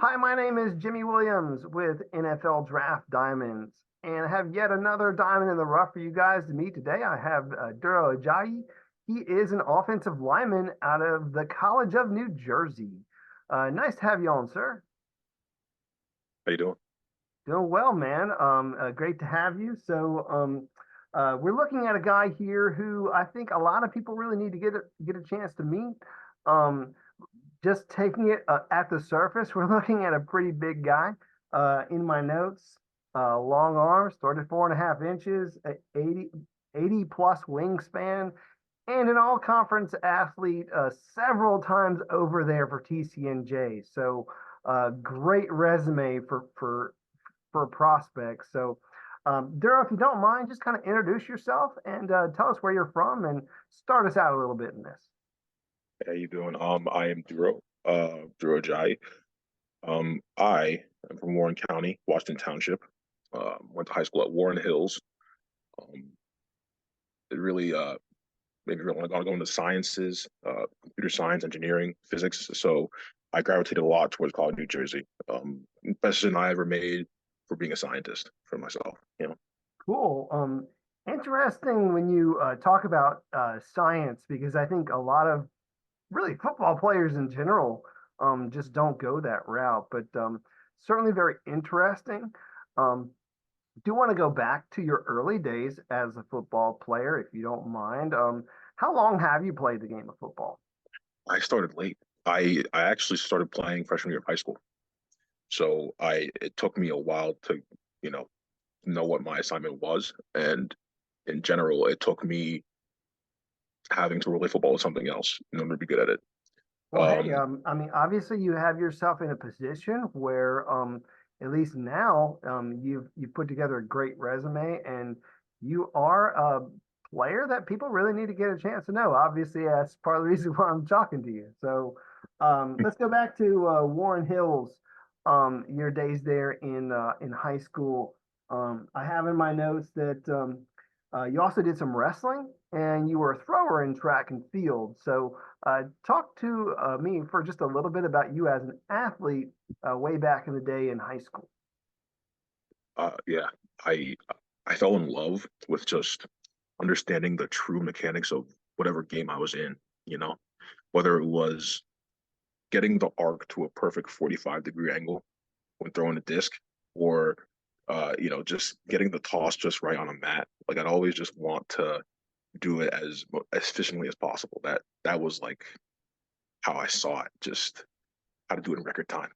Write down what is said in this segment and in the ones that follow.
Hi, my name is Jimmy Williams with NFL Draft Diamonds, and I have yet another diamond in the rough for you guys to meet today. I have Duro Ajayi. He is an offensive lineman out of the College of New Jersey. Nice to have you on, sir. How you doing? Doing well, man. Great to have you. We're looking at a guy here who I think a lot of people really need to get a chance to meet. Um, just taking it at the surface, we're looking at a pretty big guy. In my notes, long arms, 34.5 inches, 80 plus wingspan, and an all conference athlete several times over there for TCNJ. So, great resume for prospects. Duro, if you don't mind, just kind of introduce yourself and tell us where you're from and start us out a little bit in this. How you doing? I am Duro, Duro Ajayi. I am from Warren County, Washington Township. Went to high school at Warren Hills. Um, it really made me really want to go into sciences, computer science, engineering, physics. So I gravitated a lot towards college New Jersey. Best decision I ever made for being a scientist for myself. Cool. Interesting when you talk about science because I think a lot of really football players in general just don't go that route, but certainly very interesting. Um, do want to go back to your early days as a football player, if you don't mind. How long have you played the game of football? I started late. I actually started playing freshman year of high school. So I it took me a while to, you know what my assignment was. And in general, it took me having to relate football with something else in order to be good at it. Well, hey, Um, I mean, obviously you have yourself in a position where, at least now, you've put together a great resume, and you are a player that people really need to get a chance to know. Obviously, that's part of the reason why I'm talking to you. Let's go back to Warren Hills, your days there in high school. I have in my notes that you also did some wrestling, and you were a thrower in track and field. Talk to me for just a little bit about you as an athlete way back in the day in high school. yeah, I I fell in love with just understanding the true mechanics of whatever game I was in, you know, whether it was getting the arc to a perfect 45-degree angle when throwing a disc, or just getting the toss just right on a mat. Like I'd always just want to do it as efficiently as possible. That was like how I saw it, just how to do it in record time.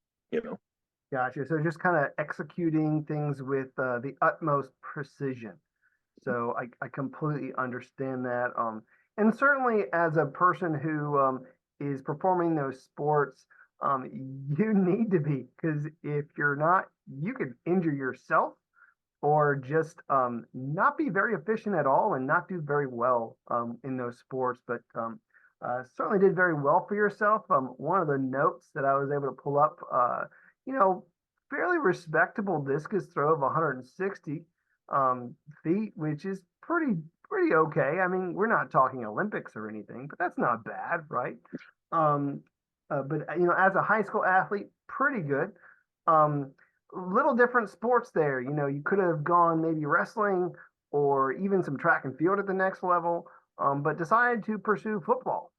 Gotcha. So just kind of executing things with the utmost precision. I completely understand that. And certainly as a person who is performing those sports, you need to be, because if you're not, you could injure yourself or just not be very efficient at all and not do very well in those sports. But certainly did very well for yourself. One of the notes that I was able to pull up, you know, fairly respectable discus throw of 160 feet, which is pretty okay. I mean, we're not talking Olympics or anything, but that's not bad, right? Um, but as a high school athlete, pretty good. Um, little different sports there. You could have gone maybe wrestling or even some track and field at the next level, but decided to pursue football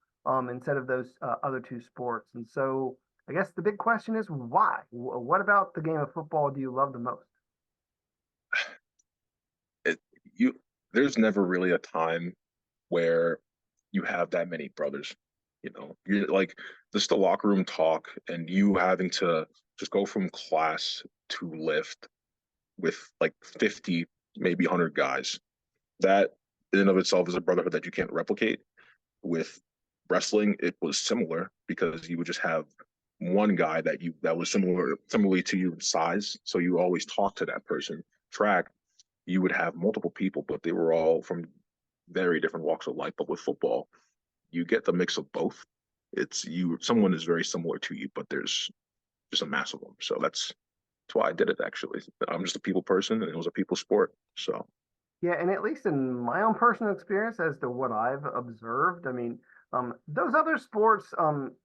instead of those other two sports. And so I guess the big question is why? What about the game of football do you love the most? It you There's never really a time where you have that many brothers. You're like just the locker room talk and you having to just go from class to lift with like 50, maybe 100 guys. That in and of itself is a brotherhood that you can't replicate. With wrestling, it was similar because you would just have one guy that was similarly to your size, so you always talk to that person. Track, you would have multiple people, but they were all from very different walks of life. But with football, you get the mix of both. Someone is very similar to you, but there's just a mass of them. So that's why I did it actually. I'm just a people person and it was a people sport. So Yeah, and at least in my own personal experience as to what I've observed, I mean, those other sports,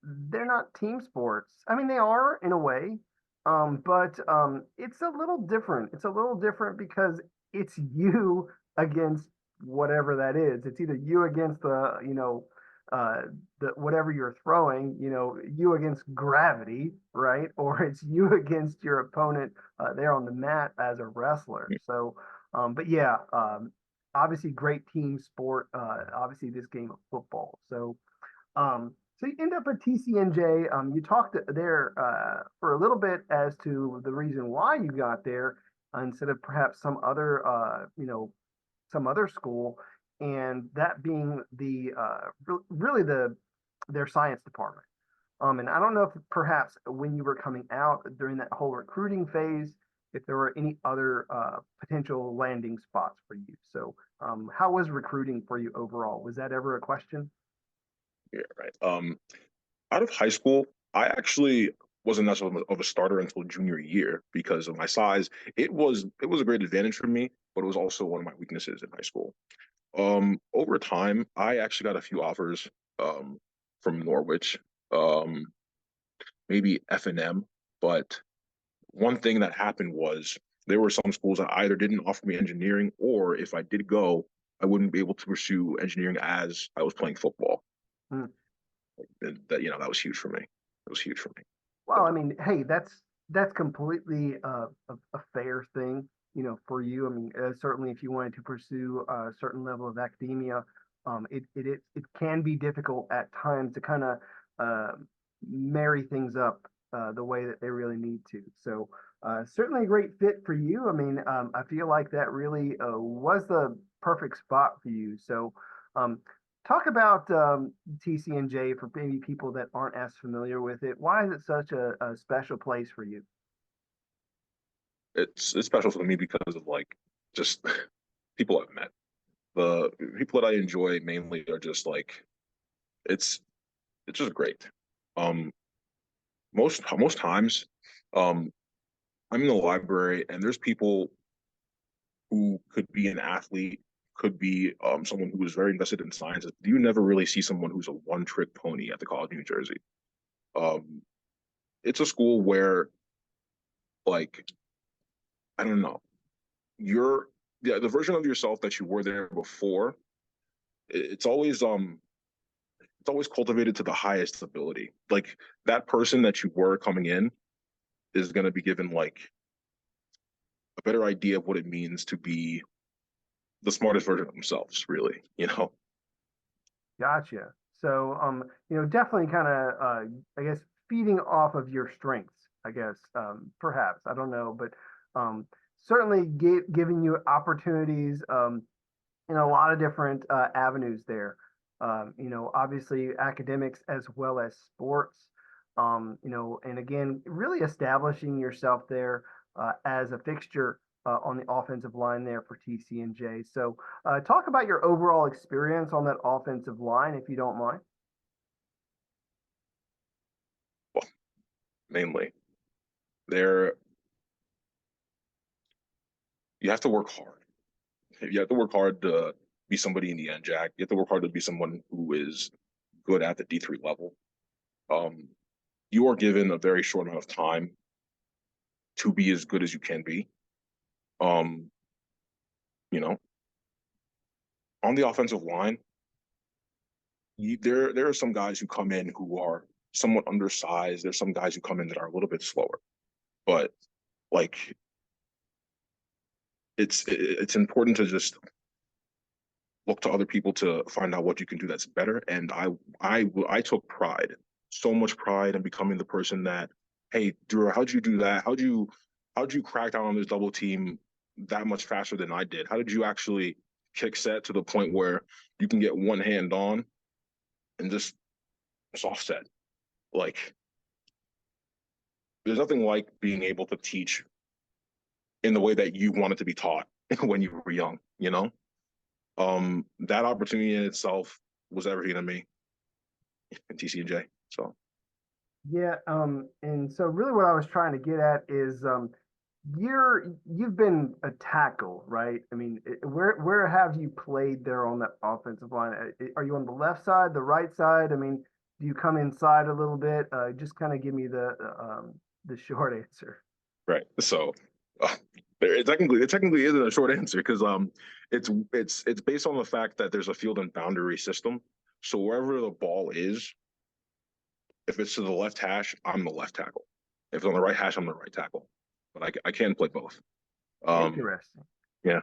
they're not team sports. I mean, they are in a way, But it's a little different. It's a little different because it's you against whatever that is. It's either you against uh, the whatever you're throwing, you against gravity, right? Or it's you against your opponent there on the mat as a wrestler. So, but yeah, obviously great team sport. Obviously this game of football. So you end up at TCNJ. You talked there for a little bit as to the reason why you got there instead of perhaps some other school, and that being really their science department. And I don't know if perhaps when you were coming out during that whole recruiting phase, if there were any other potential landing spots for you. So, how was recruiting for you overall? Was that ever a question? Yeah, right. Out of high school, I actually wasn't much of a starter until junior year because of my size. It was a great advantage for me, but it was also one of my weaknesses in high school. Over time, I actually got a few offers um from Norwich, um, maybe F&M, but one thing that happened was there were some schools that either didn't offer me engineering, or if I did go, I wouldn't be able to pursue engineering as I was playing football. Hmm. And that was huge for me. It was huge for me. Well, I So mean, hey, that's completely a fair thing, for you. I mean, certainly if you wanted to pursue a certain level of academia, it can be difficult at times to kind of uh, marry things up the way that they really need to. So, certainly a great fit for you. I mean, I feel like that really was the perfect spot for you. So, um, talk about TCNJ for maybe people that aren't as familiar with it. Why is it such a special place for you? it's special for me because of like just people I've met. The people that I enjoy mainly are just like it's it's just great. Um, most times, um, I'm in the library and there's people who could be an athlete, could be someone who is very invested in sciences. You never really see someone who's a one-trick pony at the College of New Jersey. Um, it's a school where, like, I don't know, you're the version of yourself that you were there before. It's always cultivated to the highest ability. Like that person that you were coming in is going to be given like a better idea of what it means to be the smartest version of themselves, really, you know? Gotcha. So, definitely kind of, I guess, feeding off of your strengths, I guess, perhaps, I don't know, but um, certainly giving you opportunities in a lot of different avenues there. Obviously academics as well as sports. And again, really establishing yourself there as a fixture on the offensive line there for TCNJ. So, talk about your overall experience on that offensive line, if you don't mind. Well, mainly. There, you have to work hard. You have to work hard to be somebody in the NJAC. You have to work hard to be someone who is good at the D3 level. Um, you are given a very short amount of time to be as good as you can be. Um, you know, on the offensive line, there are some guys who come in who are somewhat undersized. There's some guys who come in that are a little bit slower, but like it's important to just look to other people to find out what you can do that's better. And I took pride, so much pride in becoming the person that, hey, Duro, how'd you do that? How'd you crack down on this double team that much faster than I did? How did you actually kick set to the point where you can get one hand on and just offset? Like, there's nothing like being able to teach in the way that you wanted to be taught when you were young, you know? That opportunity in itself was everything to me in TCJ. So Yeah, and so really what I was trying to get at is you've been a tackle, right? I mean, where have you played there on that offensive line? Are you on the left side, the right side? I mean, do you come inside a little bit? Just kind of give me the short answer. Right. So it technically isn't a short answer because it's based on the fact that there's a field and boundary system. So wherever the ball is, if it's to the left hash, I'm the left tackle. If it's on the right hash, I'm the right tackle. But I can play both. Um, Interesting. yeah,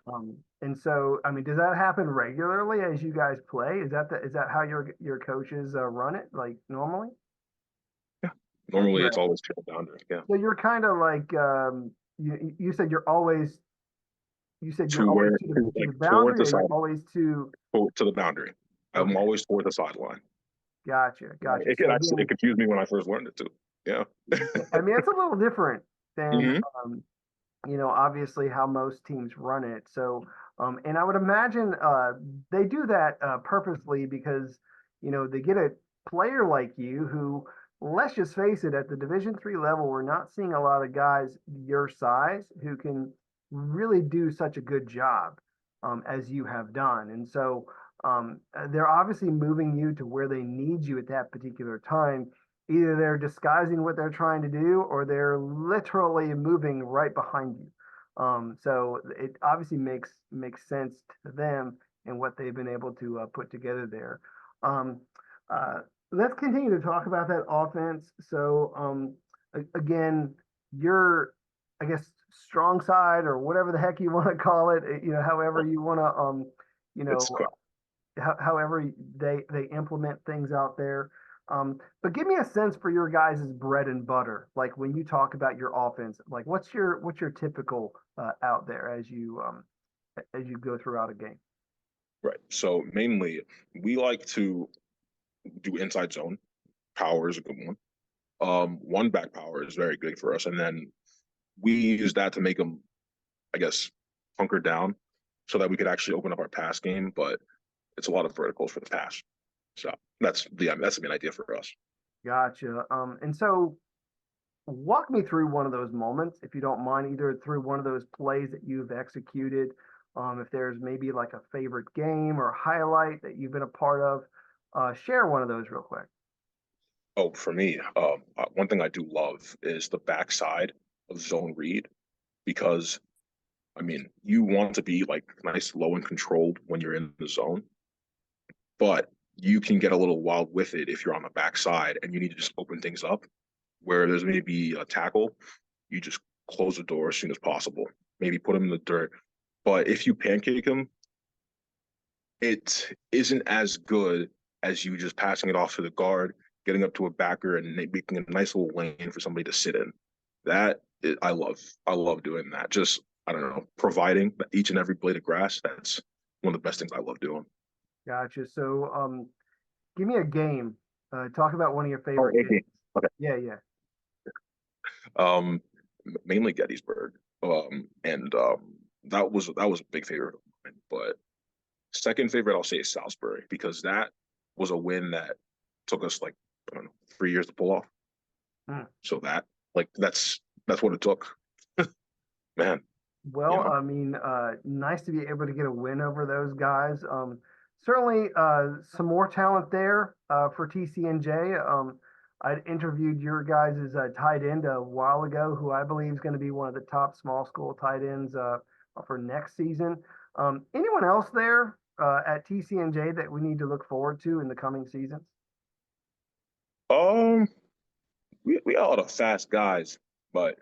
And so, I mean, does that happen regularly as you guys play? Is that how your coaches run it, like normally? yeah. Normally it's Interesting. always field boundary. Yeah. So you're kind of like you said To always where to like the toward boundary, the or you're side always to to the boundary. I'm okay, always toward the sideline. gotcha. It could So actually it again, confused me when I first learned it too. Yeah. I mean, it's a little different than Hmm. obviously how most teams run it. So, and I would imagine they do that purposely because, they get a player like you who, let's just face it, at the Division III level, we're not seeing a lot of guys your size who can really do such a good job as you have done. And so they're obviously moving you to where they need you at that particular time. Either they're disguising what they're trying to do or they're literally moving right behind you. So it obviously makes sense to them and what they've been able to put together there. Um, uh, let's continue to talk about that offense. So again, your I guess strong side or whatever the heck you want to call it, however you want to you It's know however they implement things out there. But give me a sense for your guys' bread and butter. Like when you talk about your offense, like what's your typical out there as you go throughout a game. right. So mainly we like to do inside zone. Power is a good one. One back power is very good for us, and then we use that to make them, I guess, hunker down so that we could actually open up our pass game. But it's a lot of verticals for the pass. So that's the main idea for us. Gotcha. And so walk me through one of those moments, if you don't mind, either through one of those plays that you've executed. If there's maybe like a favorite game or highlight that you've been a part of, share one of those real quick. Oh, for me, one thing I do love is the backside of zone read because I mean you want to be like nice, low and controlled when you're in the zone, but you can get a little wild with it if you're on the backside and you need to just open things up. Where there's maybe a tackle, you just close the door as soon as possible. Maybe put him in the dirt. But if you pancake him, it isn't as good as you just passing it off to the guard, getting up to a backer, and making a nice little lane for somebody to sit in. I love. I love doing that. Just I don't know, providing each and every blade of grass. That's one of the best things I love doing. Gotcha. So, give me a game. Talk about one of your Oh, favorite games. okay. Okay. Yeah. Um, Mainly Gettysburg. And that was a big favorite of mine. But second favorite, I'll say is Salisbury because that was a win that took us like I don't know 3 years to pull off. Hmm. So that's what it took, man. You Well, know. I mean, nice to be able to get a win over those guys. Certainly, some more talent there for TCNJ. I interviewed your guys' tight end a while ago, who I believe is going to be one of the top small school tight ends for next season. Anyone else there at TCNJ that we need to look forward to in the coming seasons? Um, we got a lot of fast guys, but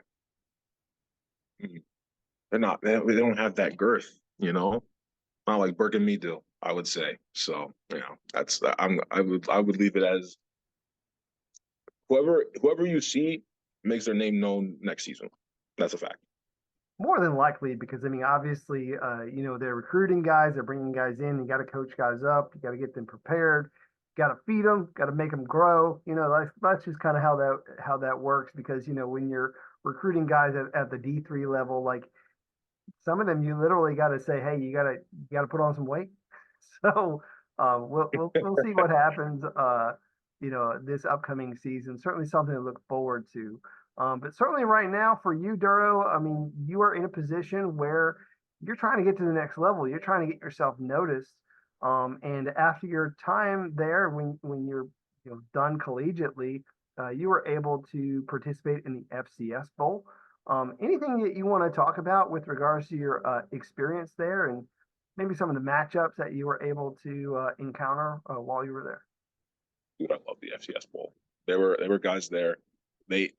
mm, they don't have that girth. Not like Burke and me do. I would say so. That's I would leave it as whoever you see makes their name known next season. That's a fact. More than likely, because I mean, obviously, they're recruiting guys, they're bringing guys in. You got to coach guys up, you got to get them prepared, got to feed them, got to make them grow. That's just kind of how that works. Because when you're recruiting guys at the D3 level, like some of them, you literally got to say, hey, you got to put on some weight. So we'll see what happens. This upcoming season. Certainly something to look forward to. But certainly right now for you, Duro, I mean, you are in a position where you're trying to get to the next level. You're trying to get yourself noticed. And after your time there, when you're done collegiately, you were able to participate in the FCS Bowl. Anything that you want to talk about with regards to your experience there, and maybe some of the matchups that you were able to encounter while you were there? Dude, I love the FCS Bowl. There were guys there. They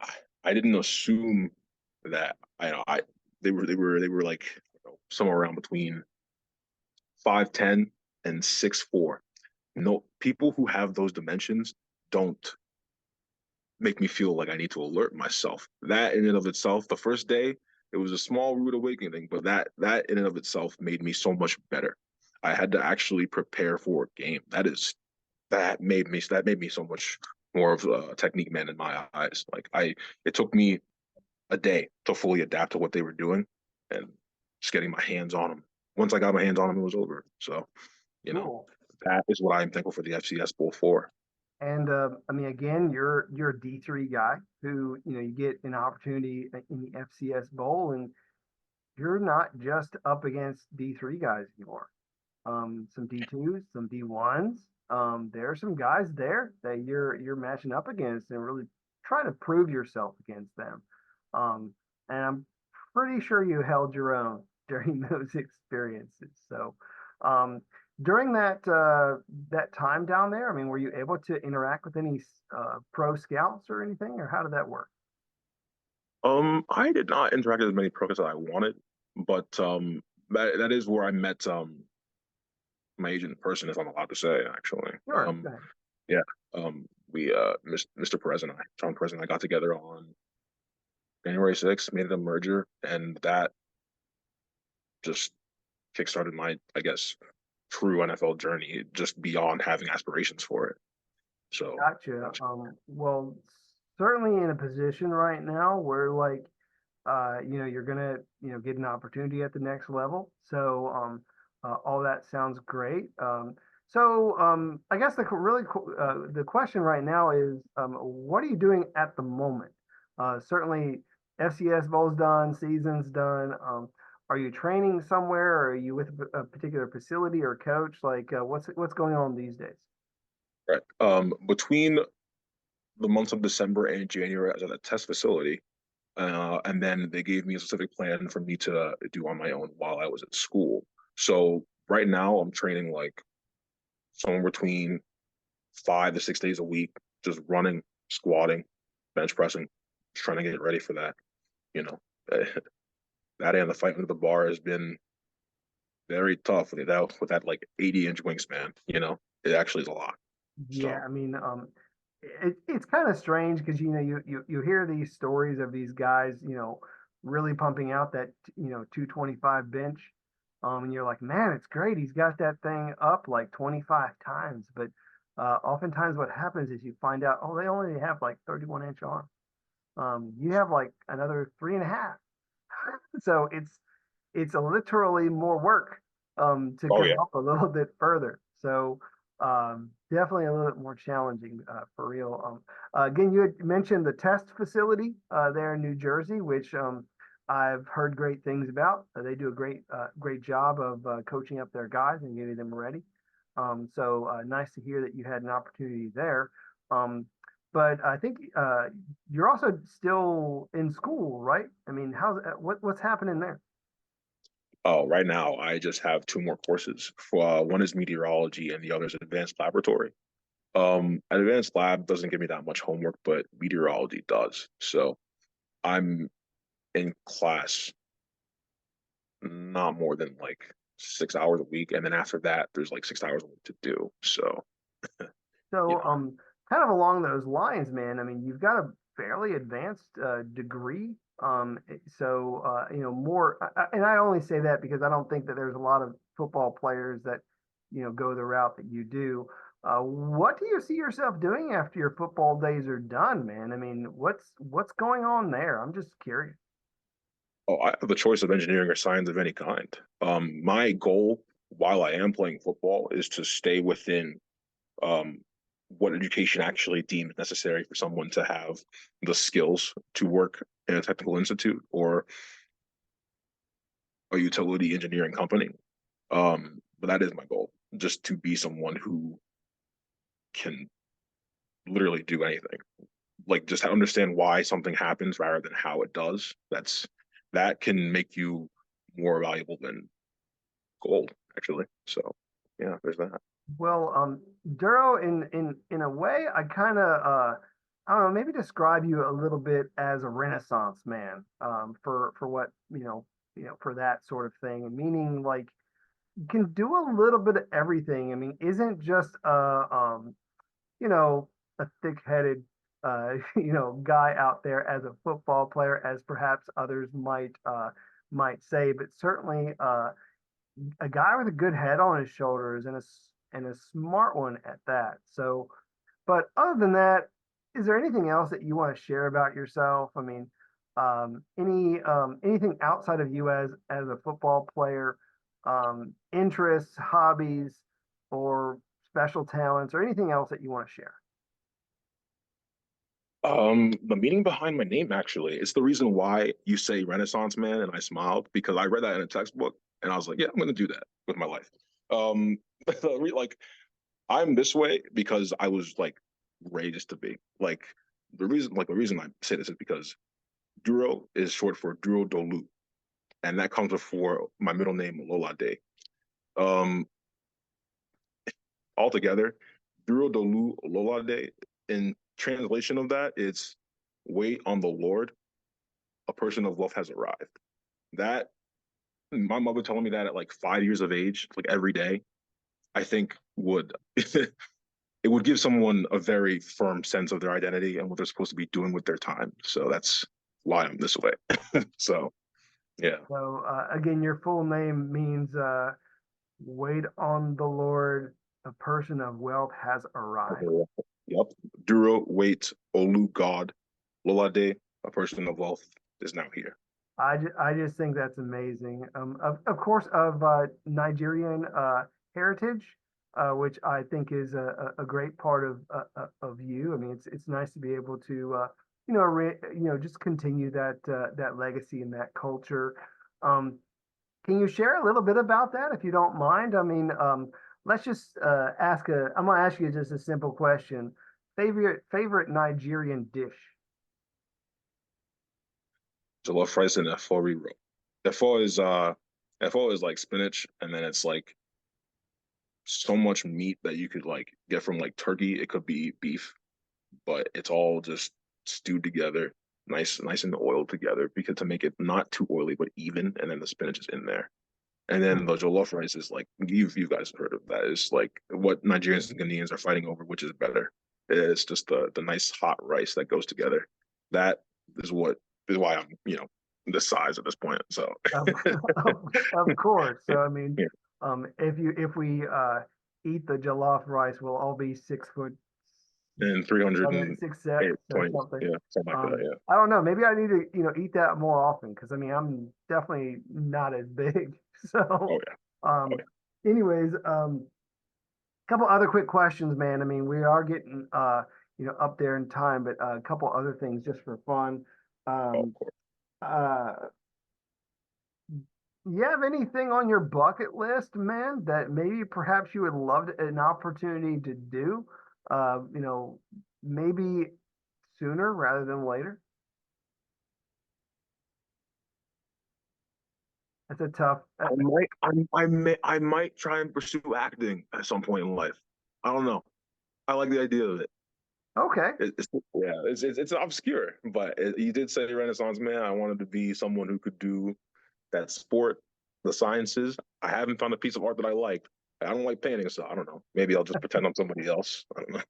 I didn't assume that I they were like, somewhere around between 5'10" and 6'4". No, people who have those dimensions don't make me feel like I need to alert myself. That in and of itself, the first day, it was a small rude awakening, but that in and of itself made me so much better. I had to actually prepare for a game. That made me so much more of a technique man in my eyes. It took me a day to fully adapt to what they were doing, and just getting my hands on them. Once I got my hands on them, it was over. So, you know, Cool. that is what I'm thankful for the FCS Bowl for. And I mean, again, you're a D3 guy who you get an opportunity in the FCS Bowl, and you're not just up against D3 guys anymore. Some D2s, some D1s. There are some guys there that you're matching up against and really trying to prove yourself against them. Um, and I'm pretty sure you held your own during those experiences. So, um, during that time down there, I mean, were you able to interact with any pro scouts or anything, or how did that work? I did not interact with as many pros as I wanted, but that is where I met my agent in person, if I'm allowed to say, actually. Sure. Go ahead. Yeah. We Mr. Perez and I, John Perez and I got together on January 6th, made it a merger, and that just kickstarted my, I guess, true NFL journey, just beyond having aspirations for it. So, Gotcha. Well, certainly in a position right now where you're gonna, get an opportunity at the next level. So, all that sounds great. I guess the question right now is, what are you doing at the moment? Certainly, FCS Bowl's done, season's done. Are you training somewhere? Or are you with a particular facility or coach? What's going on these days? right. Between the months of December and January, I was at a test facility, and then they gave me a specific plan for me to do on my own while I was at school. So right now, I'm training like somewhere between 5 to 6 days a week, just running, squatting, bench pressing, just trying to get ready for that. You know, that and the fight under the bar has been very tough with that like 80-inch wingspan. It actually is a lot. Yeah, So, I mean, it's kind of strange because you hear these stories of these guys, really pumping out that 225 bench, and you're like, man, it's great. He's got that thing up like 25 times, but oftentimes what happens is you find out, oh, they only have like 31-inch arm. You have like another three and a half, so it's literally more work to oh come yeah. up a little bit further. So definitely a little bit more challenging for real. Again, you had mentioned the test facility there in New Jersey, which I've heard great things about. They do a great job of coaching up their guys and getting them ready. Nice to hear that you had an opportunity there. But I think you're also still in school, right? I mean, what's happening there? Oh, right now I just have two more courses. One is meteorology and the other is advanced laboratory. Advanced lab doesn't give me that much homework, but meteorology does. So I'm in class not more than like 6 hours a week, and then after that, there's like 6 hours a week to do. So, you So, know, kind of along those lines, man. I mean, you've got a fairly advanced degree. More, and I only say that because I don't think that there's a lot of football players that, go the route that you do. What do you see yourself doing after your football days are done, man? I mean, what's going on there? I'm just curious. oh, I have the choice of engineering or science of any kind. My goal while I am playing football is to stay within um, what education actually deems necessary for someone to have the skills to work in a technical institute or a utility engineering company. But that is my goal, just to be someone who can literally do anything. like just to understand why something happens rather than how it does. That can make you more valuable than gold, actually. So yeah, there's that. Well, Duro, in a way, I kind of I don't know, maybe describe you a little bit as a Renaissance man, for what for that sort of thing, meaning like you can do a little bit of everything. I mean, isn't just you know, a thick-headed, guy out there as a football player, as perhaps others might say, but certainly a guy with a good head on his shoulders and a smart one at that. So, but other than that, is there anything else that you want to share about yourself? I mean, anything outside of you as a football player, interests, hobbies, or special talents, or anything else that you want to share? The meaning behind my name actually, it's the reason why you say Renaissance man, and I smiled because I read that in a textbook, and I was like, yeah, I'm gonna do that with my life. Um, like I'm this way because I was like raised to be. The reason I say this is because Duro is short for Duro Dolu, and that comes before my middle name Lolade. Um, Altogether, Duro Dolu Lolade. In translation of that, it's wait on the Lord. A person of wealth has arrived. That my mother telling me that at like 5 years of age, like every day, I think would it would give someone a very firm sense of their identity and what they're supposed to be doing with their time. So that's why I'm this way. So yeah. So again, your full name means wait on the Lord, a person of wealth has arrived. Yep. Duro, wait, Olu, God, Lolade, a person of wealth, is now here. I just think that's amazing. Of course, of Nigerian heritage, which I think is a great part of you. I mean, it's nice to be able to just continue that legacy and that culture. Um, can you share a little bit about that if you don't mind? I mean, let's just I'm gonna ask you just a simple question. Favorite Nigerian dish? Jollof rice and efo riro. Efo is like spinach, and then it's like so much meat that you could like get from like turkey. It could be beef, but it's all just stewed together, nice and oiled together because to make it not too oily but even, and then the spinach is in there. And then the jollof rice is like you guys have heard of that. It's like what Nigerians and Ghanaians are fighting over, which is better. It's just the nice hot rice that goes together. That is what is why I'm this size at this point. So Of, of course. So I mean, yeah, if we eat the jollof rice, we'll all be 6 foot and 300 7, and 6'6" eight or points, something. yeah, something like that. Yeah. I don't know. Maybe I need to eat that more often because I mean I'm definitely not as big. Oh So, yeah. Oh um, yeah. anyways, couple other quick questions, man. I mean, we are getting up there in time, but a couple other things just for fun. Oh, of Um, course. uh, you have anything on your bucket list, man, that maybe perhaps you would love an opportunity to do? Maybe sooner rather than later. That's a tough. I might try and pursue acting at some point in life. I don't know. I like the idea of it. Okay. It's obscure, but you did say Renaissance man. I wanted to be someone who could do that sport, the sciences. I haven't found a piece of art that I like. I don't like painting, so I don't know. Maybe I'll just pretend I'm somebody else. I don't know.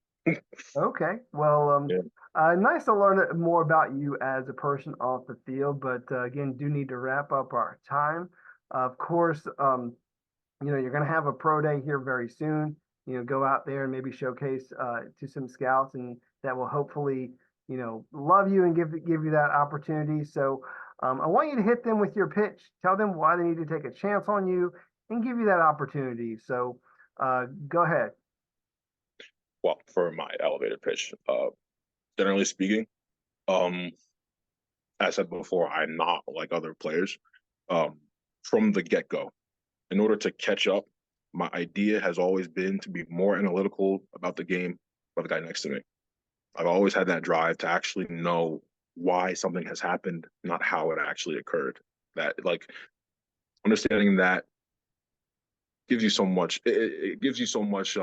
Okay. Well, Yeah. nice to learn more about you as a person off the field, but again, do need to wrap up our time. Of course, you're going to have a pro day here very soon. Go out there and maybe showcase to some scouts, and that will hopefully, love you and give you that opportunity. So, I want you to hit them with your pitch. Tell them why they need to take a chance on you and give you that opportunity. So, go ahead. Well, for my elevator pitch, generally speaking, um, as I said before, I'm not like other players. Um, from the get go, in order to catch up, my idea has always been to be more analytical about the game by the guy next to me. I've always had that drive to actually know why something has happened, not how it actually occurred. That like understanding that gives you so much. It gives you so much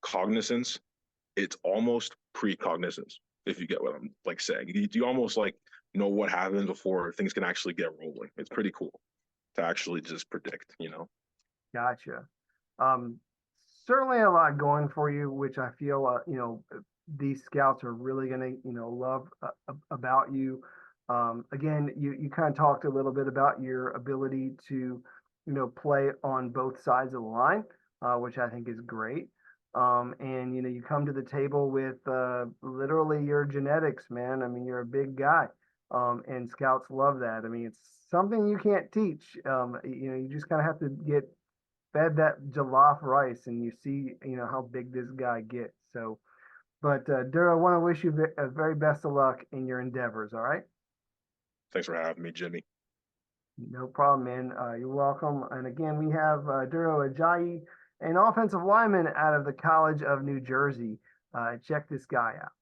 cognizance. It's almost precognizance, if you get what I'm like saying. You almost like know what happens before things can actually get rolling. It's pretty cool to actually just predict, you know. Gotcha. Um, Certainly a lot going for you, which I feel, these scouts are really going to, love about you. Again, you kind of talked a little bit about your ability to, play on both sides of the line, which I think is great. And, you come to the table with literally your genetics, man. I mean, you're a big guy. And scouts love that. I mean, it's something you can't teach. You just kind of have to get fed that jollof rice and you see, how big this guy gets. So, but Duro, I want to wish you a very best of luck in your endeavors. All right. Thanks for having me, Jimmy. No problem, man. You're welcome. And again, we have Duro Ajayi, an offensive lineman out of the College of New Jersey. Check this guy out.